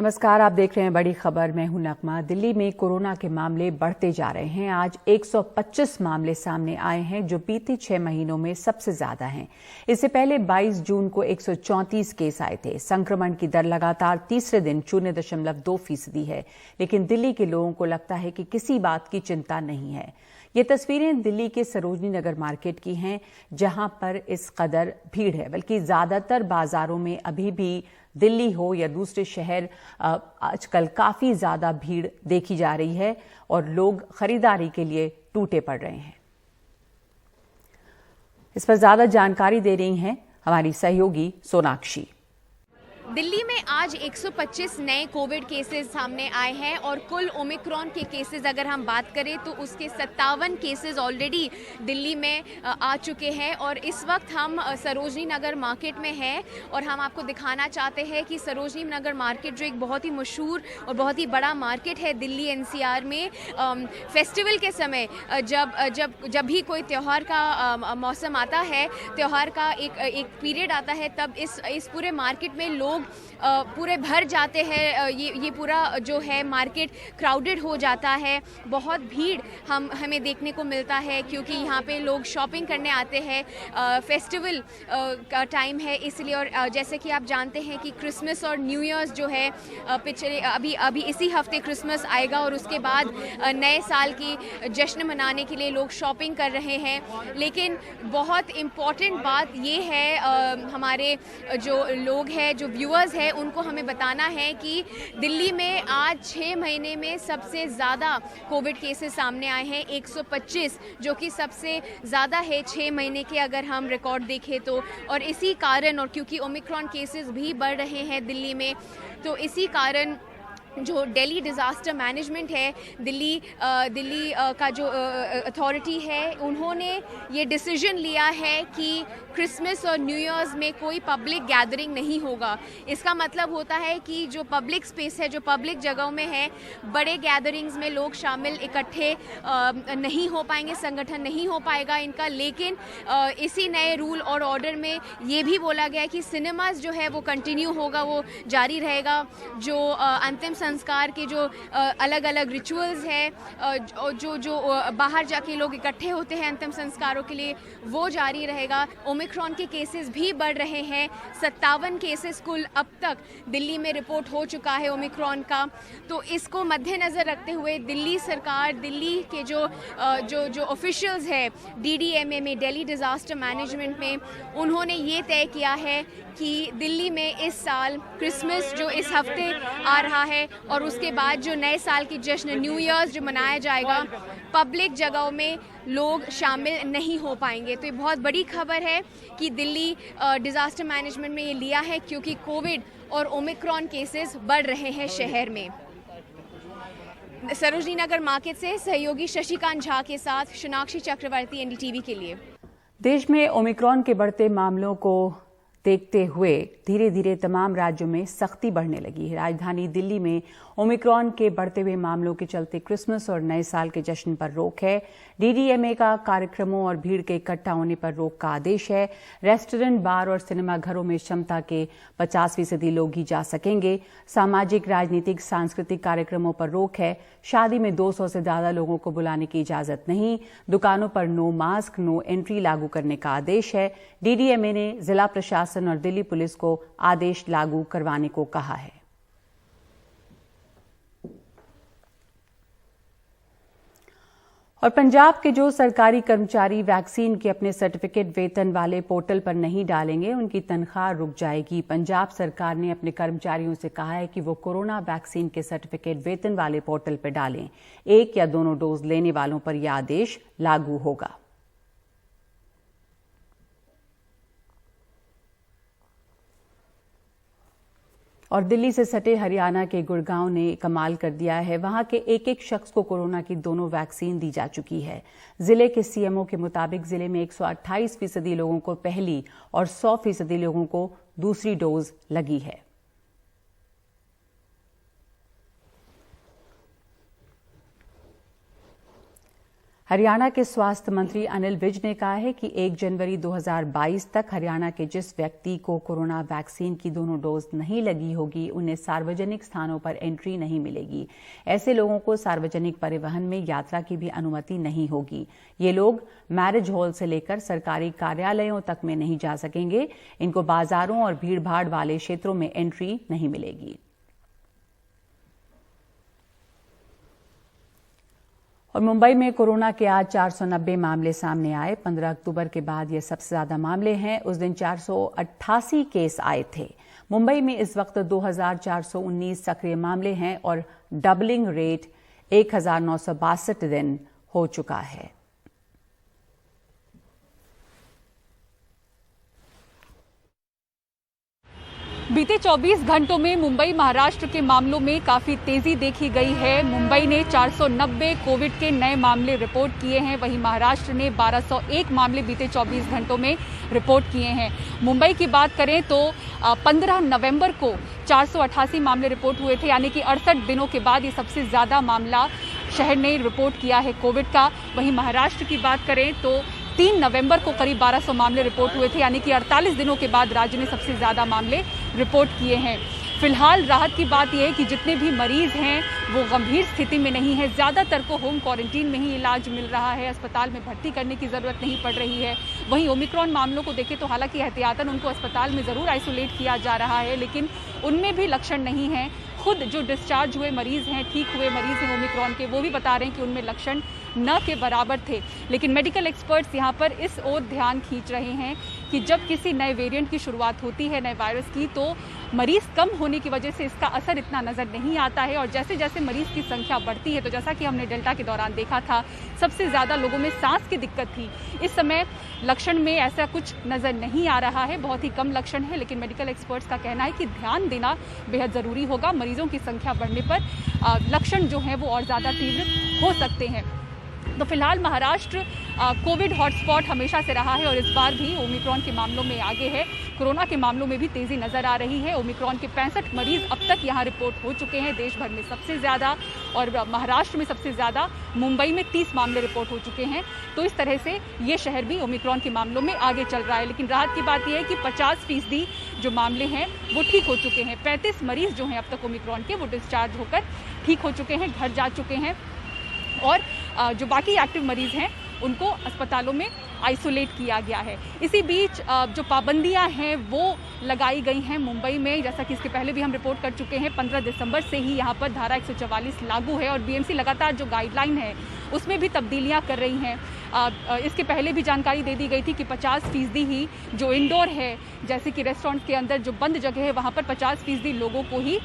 नमस्कार, आप देख रहे हैं बड़ी खबर। मैं हूं नगमा। दिल्ली में कोरोना के मामले बढ़ते जा रहे हैं। आज 125 मामले सामने आए हैं, जो बीते 6 महीनों में सबसे ज्यादा हैं। इससे पहले 22 जून को 134 केस आए थे। संक्रमण की दर लगातार तीसरे दिन 0.2% है, लेकिन दिल्ली के लोगों को लगता है कि किसी बात की चिंता नहीं है। ये तस्वीरें दिल्ली के सरोजनी नगर मार्केट की हैं, जहां पर इस कदर भीड़ है। बल्कि ज्यादातर बाजारों में अभी भी दिल्ली हो या दूसरे शहर, आजकल काफी ज्यादा भीड़ देखी जा रही है और लोग खरीदारी के लिए टूटे पड़ रहे हैं। इस पर ज्यादा जानकारी दे रही हैं हमारी सहयोगी सोनाक्षी। दिल्ली में आज 125 नए कोविड केसेस सामने आए हैं और कुल ओमिक्रॉन के केसेस अगर हम बात करें तो उसके 57 केसेस ऑलरेडी दिल्ली में आ चुके हैं। और इस वक्त हम सरोजनी नगर मार्केट में हैं और हम आपको दिखाना चाहते हैं कि सरोजनी नगर मार्केट जो एक बहुत ही मशहूर और बहुत ही बड़ा मार्केट है दिल्ली एनसीआर में, फेस्टिवल के समय जब जब जब भी कोई त्यौहार का मौसम आता है, त्यौहार का एक पीरियड आता है, तब इस पूरे मार्केट में लोग पूरे भर जाते हैं। ये पूरा जो है मार्केट क्राउडेड हो जाता है। बहुत भीड़ हमें देखने को मिलता है, क्योंकि यहाँ पे लोग शॉपिंग करने आते हैं। फेस्टिवल का टाइम है इसलिए। और जैसे कि आप जानते हैं कि क्रिसमस और न्यू ईयर्स जो है, पिछले अभी इसी हफ्ते क्रिसमस आएगा और उसके बाद नए साल की जश्न मनाने के लिए लोग शॉपिंग कर रहे हैं। लेकिन बहुत इम्पॉर्टेंट बात ये है, हमारे जो लोग हैं, जो व्यूअर्स हैं, उनको हमें बताना है कि दिल्ली में आज 6 महीने में सबसे ज़्यादा कोविड केसेस सामने आए हैं, 125, जो कि सबसे ज़्यादा है 6 महीने के अगर हम रिकॉर्ड देखें तो। और इसी कारण, और क्योंकि ओमिक्रॉन केसेस भी बढ़ रहे हैं दिल्ली में, तो इसी कारण जो दिल्ली डिज़ास्टर मैनेजमेंट है, दिल्ली का जो अथॉरिटी है, उन्होंने ये डिसीजन लिया है कि क्रिसमस और न्यू ईयर्स में कोई पब्लिक गैदरिंग नहीं होगा। इसका मतलब होता है कि जो पब्लिक स्पेस है, जो पब्लिक जगहों में है, बड़े गैदरिंग्स में लोग शामिल इकट्ठे नहीं हो पाएंगे, संगठन नहीं हो पाएगा इनका। लेकिन इसी नए रूल और ऑर्डर में ये भी बोला गया है कि सिनेमाज जो है वो कंटिन्यू होगा, वो जारी रहेगा। जो अंतिम संस्कार के जो अलग अलग रिचुअल्स है, जो बाहर जाके लोग इकट्ठे होते हैं अंतिम संस्कारों के लिए, वो जारी रहेगा। ओमिक्रॉन के केसेस भी बढ़ रहे हैं। 57 केसेस कुल अब तक दिल्ली में रिपोर्ट हो चुका है ओमिक्रॉन का। तो इसको मद्देनज़र रखते हुए दिल्ली सरकार, दिल्ली के जो ऑफिशियल्स है डीडीएमए में, दिल्ली डिज़ास्टर मैनेजमेंट में, उन्होंने ये तय किया है कि दिल्ली में इस साल क्रिसमस जो इस हफ्ते आ रहा है और उसके बाद जो नए साल की जश्न न्यू ईयर्स जो मनाया जाएगा, पब्लिक जगहों में लोग शामिल नहीं हो पाएंगे। तो ये बहुत बड़ी खबर है कि दिल्ली डिज़ास्टर मैनेजमेंट में ये लिया है, क्योंकि कोविड और ओमिक्रॉन केसेस बढ़ रहे हैं शहर में। सरोजनी नगर मार्केट से सहयोगी शशिकांत झा के साथ सोनाक्षी चक्रवर्ती, एनडीटीवी के लिए। देश में ओमिक्रॉन के बढ़ते मामलों को देखते हुए धीरे धीरे तमाम राज्यों में सख्ती बढ़ने लगी है। राजधानी दिल्ली में ओमिक्रॉन के बढ़ते हुए मामलों के चलते क्रिसमस और नए साल के जश्न पर रोक है। डीडीएमए का कार्यक्रमों और भीड़ के इकट्ठा होने पर रोक का आदेश है। रेस्टोरेंट, बार और सिनेमा घरों में क्षमता के 50% लोग ही जा सकेंगे। सामाजिक, राजनीतिक, सांस्कृतिक कार्यक्रमों पर रोक है। शादी में 200 से ज्यादा लोगों को बुलाने की इजाजत नहीं। दुकानों पर नो मास्क, नो एंट्री लागू करने का आदेश है। डीडीएमए ने जिला प्रशासन और दिल्ली पुलिस को आदेश लागू करवाने को कहा है। और पंजाब के जो सरकारी कर्मचारी वैक्सीन के अपने सर्टिफिकेट वेतन वाले पोर्टल पर नहीं डालेंगे, उनकी तनख्वाह रुक जाएगी। पंजाब सरकार ने अपने कर्मचारियों से कहा है कि वो कोरोना वैक्सीन के सर्टिफिकेट वेतन वाले पोर्टल पर डालें। 1 या दोनों डोज लेने वालों पर यह आदेश लागू होगा। और दिल्ली से सटे हरियाणा के गुड़गांव ने कमाल कर दिया है। वहां के एक एक शख्स को कोरोना की दोनों वैक्सीन दी जा चुकी है। जिले के सीएमओ के मुताबिक जिले में 128% लोगों को पहली और 100% लोगों को दूसरी डोज लगी है। हरियाणा के स्वास्थ्य मंत्री अनिल विज ने कहा है कि 1 जनवरी 2022 तक हरियाणा के जिस व्यक्ति को कोरोना वैक्सीन की दोनों डोज नहीं लगी होगी उन्हें सार्वजनिक स्थानों पर एंट्री नहीं मिलेगी। ऐसे लोगों को सार्वजनिक परिवहन में यात्रा की भी अनुमति नहीं होगी। ये लोग मैरिज हॉल से लेकर सरकारी कार्यालयों तक में नहीं जा सकेंगे। इनको बाजारों और भीड़भाड़ वाले क्षेत्रों में एंट्री नहीं मिलेगी। और मुंबई में कोरोना के आज 490 मामले सामने आए। 15 अक्टूबर के बाद ये सबसे ज्यादा मामले हैं। उस दिन 488 केस आए थे। मुंबई में इस वक्त 2419 सक्रिय मामले हैं और डबलिंग रेट 1962 दिन हो चुका है। बीते 24 घंटों में मुंबई महाराष्ट्र के मामलों में काफी तेजी देखी गई है। मुंबई ने 490 कोविड के नए मामले रिपोर्ट किए हैं, वहीं महाराष्ट्र ने 1201 मामले बीते 24 घंटों में रिपोर्ट किए हैं। मुंबई की बात करें तो 15 नवंबर को 488 मामले रिपोर्ट हुए थे, यानी कि 68 दिनों के बाद ये सबसे ज्यादा मामला शहर ने रिपोर्ट किया है कोविड का। वहीं महाराष्ट्र की बात करें तो 3 नवंबर को करीब 1200 मामले रिपोर्ट हुए थे, यानी कि 48 दिनों के बाद राज्य ने सबसे ज्यादा मामले रिपोर्ट किए हैं। फिलहाल राहत की बात यह है कि जितने भी मरीज हैं वो गंभीर स्थिति में नहीं है। ज्यादातर को होम क्वारंटीन में ही इलाज मिल रहा है, अस्पताल में भर्ती करने की जरूरत नहीं पड़ रही है। वहीं ओमिक्रॉन मामलों को देखें तो हालांकि एहतियातन उनको अस्पताल में जरूर आइसोलेट किया जा रहा है, लेकिन उनमें भी लक्षण नहीं है। खुद जो डिस्चार्ज हुए मरीज हैं, ठीक हुए मरीज हैं ओमिक्रॉन के, वो भी बता रहे हैं कि उनमें लक्षण न के बराबर थे। लेकिन मेडिकल एक्सपर्ट्स यहाँ पर इस ओर ध्यान खींच रहे हैं कि जब किसी नए वेरिएंट की शुरुआत होती है, नए वायरस की, तो मरीज कम होने की वजह से इसका असर इतना नजर नहीं आता है। और जैसे जैसे मरीज की संख्या बढ़ती है, तो जैसा कि हमने डेल्टा के दौरान देखा था, सबसे ज्यादा लोगों में सांस की दिक्कत थी। इस समय लक्षण में ऐसा कुछ नजर नहीं आ रहा है, बहुत ही कम लक्षण है। लेकिन मेडिकल एक्सपर्ट्स का कहना है कि ध्यान देना बेहद जरूरी होगा। मरीजों की संख्या बढ़ने पर लक्षण जो है वो और ज्यादा तीव्र हो सकते हैं। तो फिलहाल महाराष्ट्र कोविड हॉटस्पॉट हमेशा से रहा है और इस बार भी ओमिक्रॉन के मामलों में आगे है। कोरोना के मामलों में भी तेजी नजर आ रही है। ओमिक्रॉन के 65 मरीज अब तक यहां रिपोर्ट हो चुके हैं, देश भर में सबसे ज्यादा, और महाराष्ट्र में सबसे ज्यादा। मुंबई में 30 मामले रिपोर्ट हो चुके हैं। तो इस तरह से ये शहर भी ओमिक्रॉन के मामलों में आगे चल रहा है। लेकिन राहत की बात यह है कि 50% जो मामले हैं वो ठीक हो चुके हैं। 35 मरीज जो हैं अब तक ओमिक्रॉन के, वो डिस्चार्ज होकर ठीक हो चुके हैं, घर जा चुके हैं। और जो बाकी एक्टिव मरीज हैं उनको अस्पतालों में आइसोलेट किया गया है। इसी बीच जो पाबंदियां हैं वो लगाई गई हैं मुंबई में, जैसा कि इसके पहले भी हम रिपोर्ट कर चुके हैं। 15 दिसंबर से ही यहाँ पर धारा 144 लागू है और बीएमसी लगातार जो गाइडलाइन है उसमें भी तब्दीलियां कर रही हैं। इसके पहले भी जानकारी दे दी गई थी कि 50% ही जो इंडोर है, जैसे कि रेस्टोरेंट के अंदर जो बंद जगह है वहाँ पर 50% लोगों को ही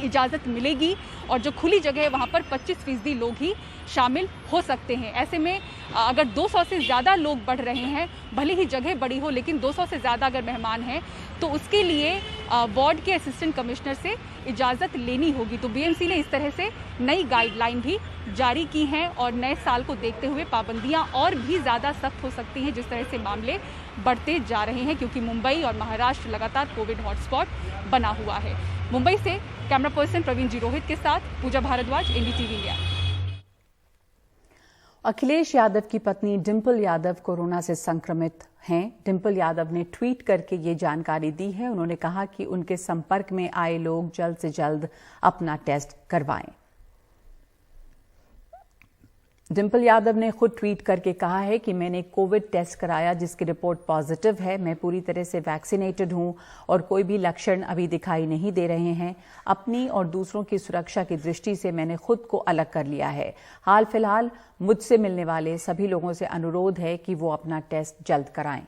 इजाज़त मिलेगी और जो खुली जगह है वहाँ पर 25% लोग ही शामिल हो सकते हैं। ऐसे में अगर 200 से ज़्यादा लोग बढ़ रहे हैं, भले ही जगह बड़ी हो, लेकिन 200 से ज़्यादा अगर मेहमान हैं तो उसके लिए वार्ड के असिस्टेंट कमिश्नर से इजाज़त लेनी होगी। तो बीएमसी ने इस तरह से नई गाइडलाइन भी जारी की हैं और नए साल को देखते हुए पाबंदियां और भी ज़्यादा सख्त हो सकती हैं जिस तरह से मामले बढ़ते जा रहे हैं, क्योंकि मुंबई और महाराष्ट्र लगातार कोविड हॉटस्पॉट बना हुआ है। मुंबई से कैमरा पर्सन प्रवीण जी रोहित के साथ पूजा भारद्वाज, एनडीटीवी इंडिया। अखिलेश यादव की पत्नी डिंपल यादव कोरोना से संक्रमित हैं। डिंपल यादव ने ट्वीट करके ये जानकारी दी है। उन्होंने कहा कि उनके संपर्क में आए लोग जल्द से जल्द अपना टेस्ट करवाएं। डिंपल यादव ने खुद ट्वीट करके कहा है कि मैंने कोविड टेस्ट कराया जिसकी रिपोर्ट पॉजिटिव है। मैं पूरी तरह से वैक्सीनेटेड हूं और कोई भी लक्षण अभी दिखाई नहीं दे रहे हैं। अपनी और दूसरों की सुरक्षा की दृष्टि से मैंने खुद को अलग कर लिया है। हाल फिलहाल मुझसे मिलने वाले सभी लोगों से अनुरोध है कि वो अपना टेस्ट जल्द कराएं।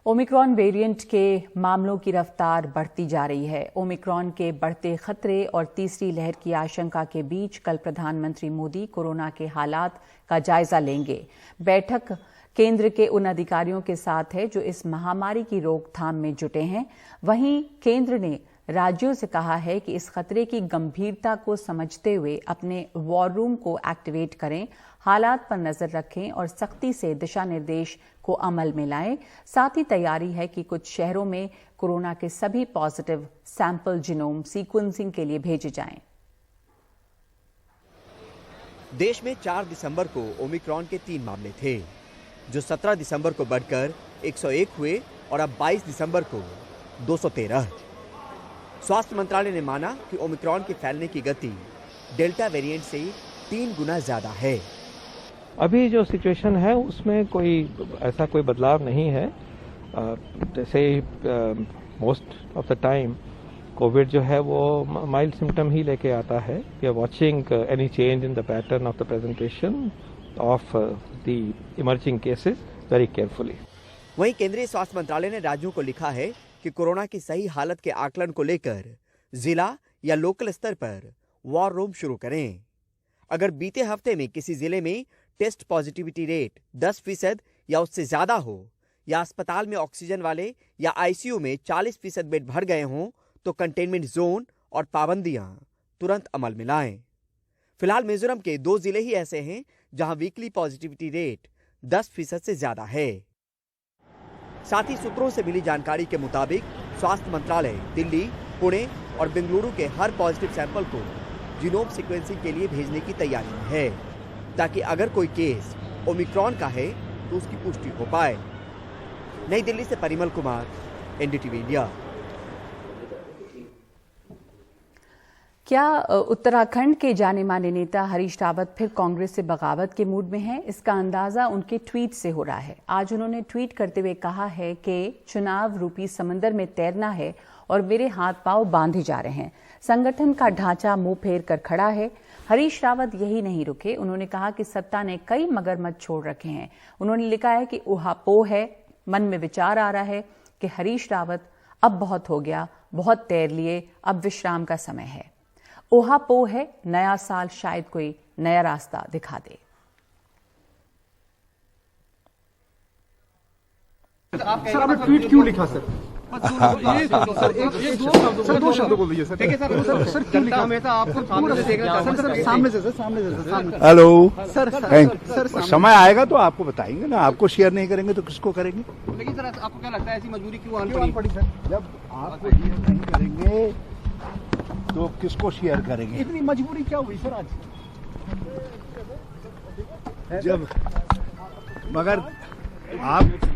ओमिक्रॉन वेरिएंट के मामलों की रफ्तार बढ़ती जा रही है। ओमिक्रॉन के बढ़ते खतरे और तीसरी लहर की आशंका के बीच कल प्रधानमंत्री मोदी कोरोना के हालात का जायजा लेंगे। बैठक केंद्र के उन अधिकारियों के साथ है जो इस महामारी की रोकथाम में जुटे हैं। वहीं केंद्र ने राज्यों से कहा है कि इस खतरे की गंभीरता को समझते हुए अपने वॉर रूम को एक्टिवेट करें, हालात पर नजर रखें और सख्ती से दिशा निर्देश को अमल में लाएं। साथ ही तैयारी है कि कुछ शहरों में कोरोना के सभी पॉजिटिव सैंपल जीनोम सीक्वेंसिंग के लिए भेजे जाएं। देश में 4 दिसंबर को ओमिक्रॉन के 3 मामले थे, जो 17 दिसंबर को बढ़कर 101 हुए और अब 22 दिसंबर को 213। स्वास्थ्य मंत्रालय ने माना कि ओमिक्रॉन के फैलने की गति डेल्टा वेरिएंट से 3 गुना ज्यादा है। अभी जो सिचुएशन है उसमें कोई ऐसा कोई बदलाव नहीं है। जैसे most of the time Covid जो है वो माइल्ड सिम्टम ही लेके आता है। We are watching any change in the pattern of the presentation of the emerging cases very carefully. वहीं केंद्रीय स्वास्थ्य मंत्रालय ने राज्यों को लिखा है कि कोरोना की सही हालत के आकलन को लेकर जिला या लोकल स्तर पर वॉर रूम शुरू करें। अगर बीते हफ्ते में किसी जिले में टेस्ट पॉजिटिविटी रेट 10% या उससे ज्यादा हो, या अस्पताल में ऑक्सीजन वाले या आईसीयू में 40% बेड भर गए हों, तो कंटेनमेंट जोन और पाबंदियां तुरंत अमल में लाएं। फिलहाल मिजोरम के 2 जिले ही ऐसे हैं जहां वीकली पॉजिटिविटी रेट 10% से ज्यादा है। साथ ही सूत्रों से मिली जानकारी के मुताबिक स्वास्थ्य मंत्रालय दिल्ली, पुणे और बेंगलुरु के हर पॉजिटिव सैंपल को जीनोम सीक्वेंसिंग के लिए भेजने की तैयारी में है, ताकि अगर कोई केस ओमिक्रॉन का है तो उसकी पुष्टि हो पाए। नई दिल्ली से परिमल कुमार, एनडीटीवी इंडिया। क्या उत्तराखंड के जाने माने नेता हरीश रावत फिर कांग्रेस से बगावत के मूड में हैं? इसका अंदाजा उनके ट्वीट से हो रहा है। आज उन्होंने ट्वीट करते हुए कहा है कि चुनाव रूपी समंदर में तैरना है और मेरे हाथ पांव बांधे जा रहे हैं। संगठन का ढांचा मुंह फेर कर खड़ा है। हरीश रावत यही नहीं रुके। उन्होंने कहा कि सत्ता ने कई मगरमच्छ छोड़ रखे हैं। उन्होंने लिखा है कि ऊहापोह है। मन में विचार आ रहा है कि हरीश रावत अब बहुत हो गया, बहुत तैर लिए, अब विश्राम का समय है। ऊहापोह है, नया साल शायद कोई नया रास्ता दिखा दे। सर आपने ट्वीट क्यों लिखा सर? सर 2 शब्द बोल दीजिए सर। सर क्यों लिखा? हमेशा आपको सामने से देखना चाहते हैं सर। सामने से सर। हेलो सर समय आएगा तो आपको बताएंगे ना। आपको शेयर नहीं करेंगे तो किसको करेंगे? लेकिन सर आपको क्या लगता है ऐसी मजबूरी क्यों आनी पड़ी सर? जब आपको शेयर नहीं करेंगे तो किसको शेयर करेंगे? इतनी मजबूरी क्या हुई सर आज? जब मगर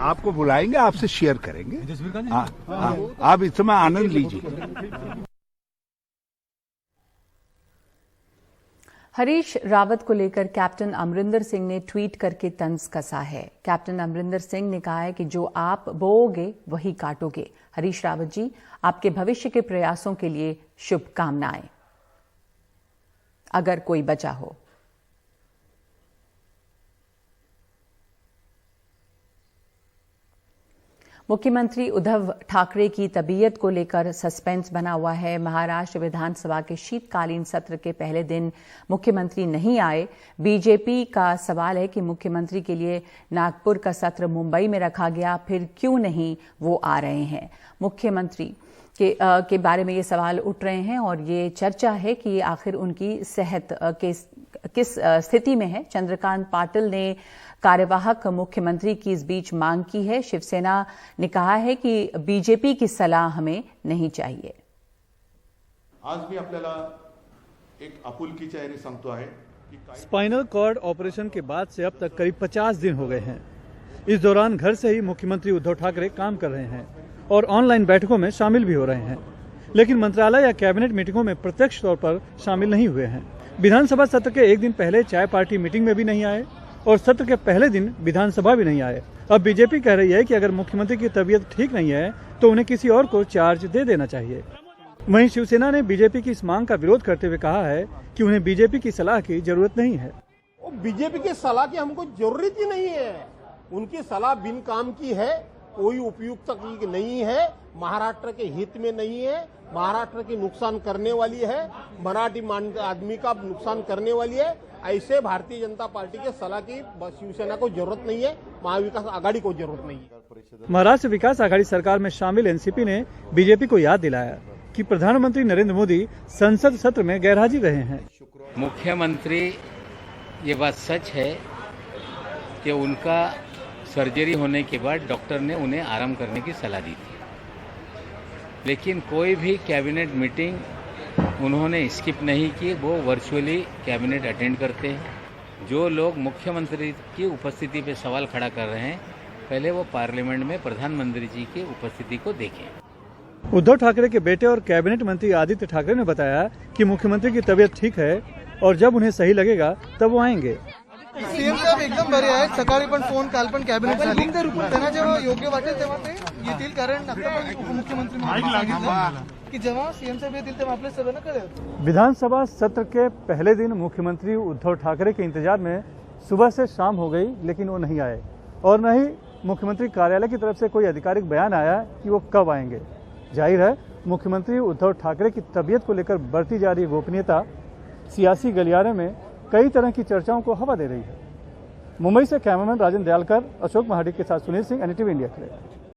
आपको बुलाएंगे, आपसे शेयर करेंगे। आप इस समय आनंद लीजिए। हरीश रावत को लेकर कैप्टन अमरिंदर सिंह ने ट्वीट करके तंज कसा है। कैप्टन अमरिंदर सिंह ने कहा है कि जो आप बोओगे वही काटोगे। हरीश रावत जी, आपके भविष्य के प्रयासों के लिए शुभकामनाएं, अगर कोई बचा हो। मुख्यमंत्री उद्धव ठाकरे की तबीयत को लेकर सस्पेंस बना हुआ है। महाराष्ट्र विधानसभा के शीतकालीन सत्र के पहले दिन मुख्यमंत्री नहीं आए। बीजेपी का सवाल है कि मुख्यमंत्री के लिए नागपुर का सत्र मुंबई में रखा गया, फिर क्यों नहीं वो आ रहे हैं। मुख्यमंत्री के बारे में ये सवाल उठ रहे हैं और ये चर्चा है कि आखिर उनकी सेहत किस स्थिति में है। चंद्रकांत पाटिल ने कार्यवाहक मुख्यमंत्री की इस बीच मांग की है। शिवसेना ने कहा है कि बीजेपी की सलाह हमें नहीं चाहिए। आज मी आपल्याला एक आपुलकीच्या याने सांगतो आहे की स्पाइनल कॉर्ड ऑपरेशन के बाद से अब तक करीब 50 दिन हो गए हैं। इस दौरान घर से ही मुख्यमंत्री उद्धव ठाकरे काम कर रहे हैं और ऑनलाइन बैठकों में शामिल भी हो रहे हैं, लेकिन मंत्रालय या कैबिनेट मीटिंगों में प्रत्यक्ष तौर पर शामिल नहीं हुए हैं। विधानसभा सत्र के एक दिन पहले चाय पार्टी मीटिंग में भी नहीं आए और सत्र के पहले दिन विधानसभा भी नहीं आए। अब बीजेपी कह रही है कि अगर मुख्यमंत्री की तबीयत ठीक नहीं है तो उन्हें किसी और को चार्ज दे देना चाहिए। वहीं शिवसेना ने बीजेपी की इस मांग का विरोध करते हुए कहा है कि उन्हें बीजेपी की सलाह की जरूरत नहीं है। बीजेपी की सलाह की हमको जरूरत ही नहीं है। उनकी सलाह बिन काम की है, कोई उपयुक्त की नहीं है, महाराष्ट्र के हित में नहीं है, महाराष्ट्र की नुकसान करने वाली है, मराठी आदमी का नुकसान करने वाली है। ऐसे भारतीय जनता पार्टी के सलाह की शिवसेना को जरूरत नहीं है, महाविकास आघाड़ी को जरूरत नहीं है। महाराष्ट्र विकास आघाड़ी सरकार में शामिल एनसीपी ने बीजेपी को याद दिलाया कि प्रधानमंत्री नरेंद्र मोदी संसद सत्र में गैरहाजिर रहे हैं। मुख्यमंत्री, ये बात सच है कि उनका सर्जरी होने के बाद डॉक्टर ने उन्हें आराम करने की सलाह दी थी, लेकिन कोई भी कैबिनेट मीटिंग उन्होंने स्किप नहीं की। वो वर्चुअली कैबिनेट अटेंड करते हैं जो लोग मुख्यमंत्री की उपस्थिति पे सवाल खड़ा कर रहे हैं, पहले वो पार्लियामेंट में प्रधानमंत्री जी की उपस्थिति को देखें। उद्धव ठाकरे के बेटे और कैबिनेट मंत्री आदित्य ठाकरे ने बताया कि मुख्यमंत्री की तबीयत ठीक है और जब उन्हें सही लगेगा तब वो आएंगे। सीएम साहेब एकदम बरे आहेत. सकाळी पण फोन, काल पण कॅबिनेट झाली. त्यांना जेव्हा योग्य वाटेल तेव्हा ते येतील, कारण आता पण उपमुख्यमंत्री म्हणून सांगितलं की जेव्हा सीएम साहेब येतील तेव्हा आपल्या सगळ्यांना कळेल. विधानसभा सत्र के पहले दिन मुख्यमंत्री उद्धव ठाकरे के इंतजार में सुबह से शाम हो गई, लेकिन वो नहीं आए और न ही मुख्यमंत्री कार्यालय की तरफ से कोई आधिकारिक बयान आया कि वो कब आएंगे। जाहिर है मुख्यमंत्री उद्धव ठाकरे की तबीयत को लेकर बढ़ती जा रही गोपनीयता सियासी गलियारे में कई तरह की चर्चाओं को हवा दे रही है। मुंबई से कैमरामैन राजन दयालकर, अशोक महाडिक के साथ सुनील सिंह, एनडीटीवी इंडिया के लिए।